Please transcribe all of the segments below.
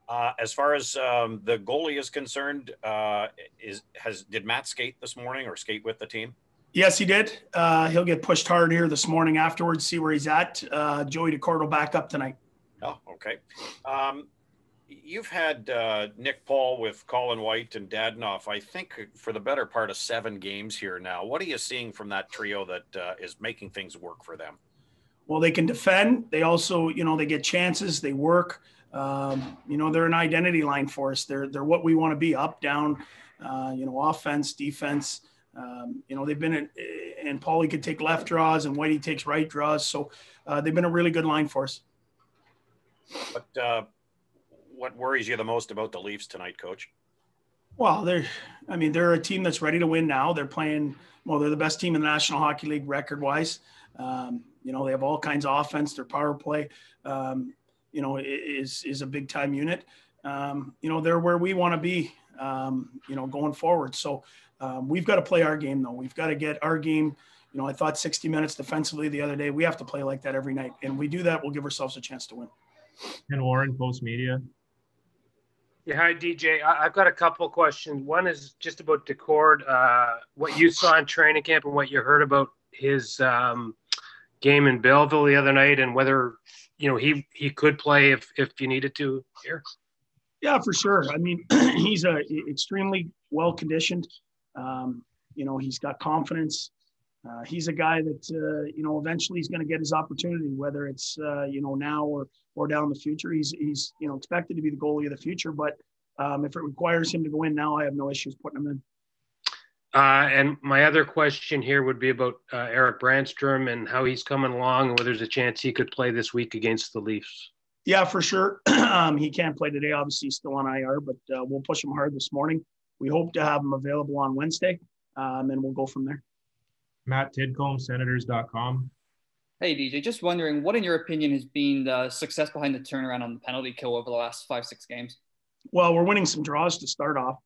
As far as the goalie is concerned, did Matt skate this morning or skate with the team? Yes, he did. He'll get pushed hard here this morning afterwards, see where he's at. Joey DeCord will back up tonight. Oh, okay. You've had Nick Paul with Colin White and Dadnoff, I think, for the better part of 7 games here now. What are you seeing from that trio that is making things work for them? Well, they can defend. They also, they get chances. They work. They're an identity line for us. They're what we want to be: up, down, offense, defense. They've been and Paulie could take left draws and Whitey takes right draws. So they've been a really good line for us. But what worries you the most about the Leafs tonight, Coach? Well, they're a team that's ready to win now. They're playing, they're the best team in the National Hockey League record-wise. They have all kinds of offense. Their power play, is a big-time unit. They're where we want to be, going forward. So we've got to play our game, though. We've got to get our game. I thought 60 minutes defensively the other day. We have to play like that every night. And we do that, we'll give ourselves a chance to win. And Warren, Post Media. Yeah, hi, DJ. I've got a couple questions. One is just about DeCord, what you saw in training camp and what you heard about his game in Belleville the other night, and whether he could play if you needed to here. Yeah, for sure. He's extremely well conditioned. He's got confidence. He's a guy that eventually he's going to get his opportunity, whether it's now or down the future. He's expected to be the goalie of the future, but if it requires him to go in now, I have no issues putting him in. And my other question here would be about Eric Brandstrom and how he's coming along, and whether there's a chance he could play this week against the Leafs. Yeah, for sure. He can't play today. Obviously, he's still on IR, but we'll push him hard this morning. We hope to have him available on Wednesday, and we'll go from there. Matt Tidcombe, Senators.com. Hey, DJ, just wondering, what in your opinion has been the success behind the turnaround on the penalty kill over the last 5-6 games? Well, we're winning some draws to start off.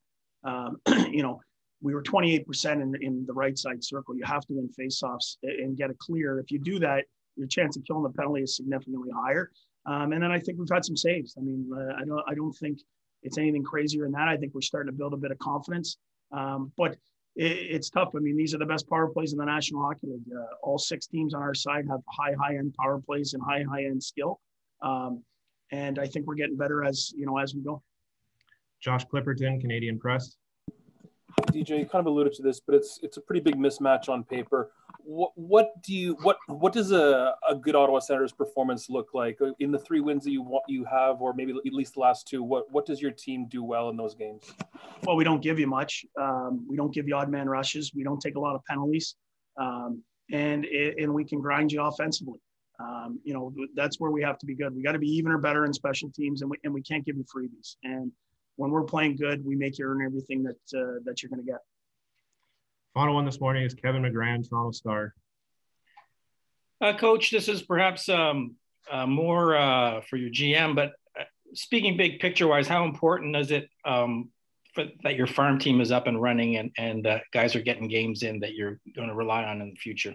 We were 28% in the right side circle. You have to win faceoffs and get it clear. If you do that, your chance of killing the penalty is significantly higher. And then I think we've had some saves. I don't think it's anything crazier than that. I think we're starting to build a bit of confidence. But it's tough. These are the best power plays in the National Hockey League. All 6 teams on our side have high-end power plays and high-end skill. And I think we're getting better as we go. Josh Clipperton, Canadian Press. DJ, you kind of alluded to this, but it's a pretty big mismatch on paper. What does a good Ottawa Senators performance look like in the 3 wins that you have, or maybe at least the last 2? What does your team do well in those games? Well, we don't give you much. We don't give you odd man rushes. We don't take a lot of penalties, and we can grind you offensively. That's where we have to be good. We got to be even or better in special teams, and we can't give you freebies. And when we're playing good, we make you earn everything that you're going to get. Final one this morning is Kevin McGran, Toronto Star. Coach, this is perhaps more for your GM, but speaking big picture-wise, how important is it that your farm team is up and running and guys are getting games in that you're going to rely on in the future?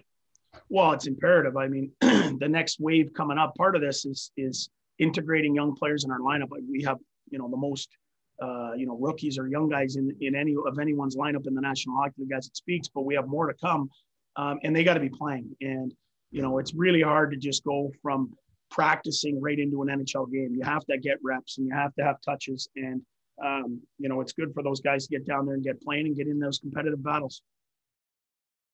Well, it's imperative. The next wave coming up, part of this is integrating young players in our lineup. We have, the most rookies or young guys in anyone's lineup in the National Hockey League as it speaks, but we have more to come, and they got to be playing. And it's really hard to just go from practicing right into an NHL game. You have to get reps and you have to have touches, and it's good for those guys to get down there and get playing and get in those competitive battles.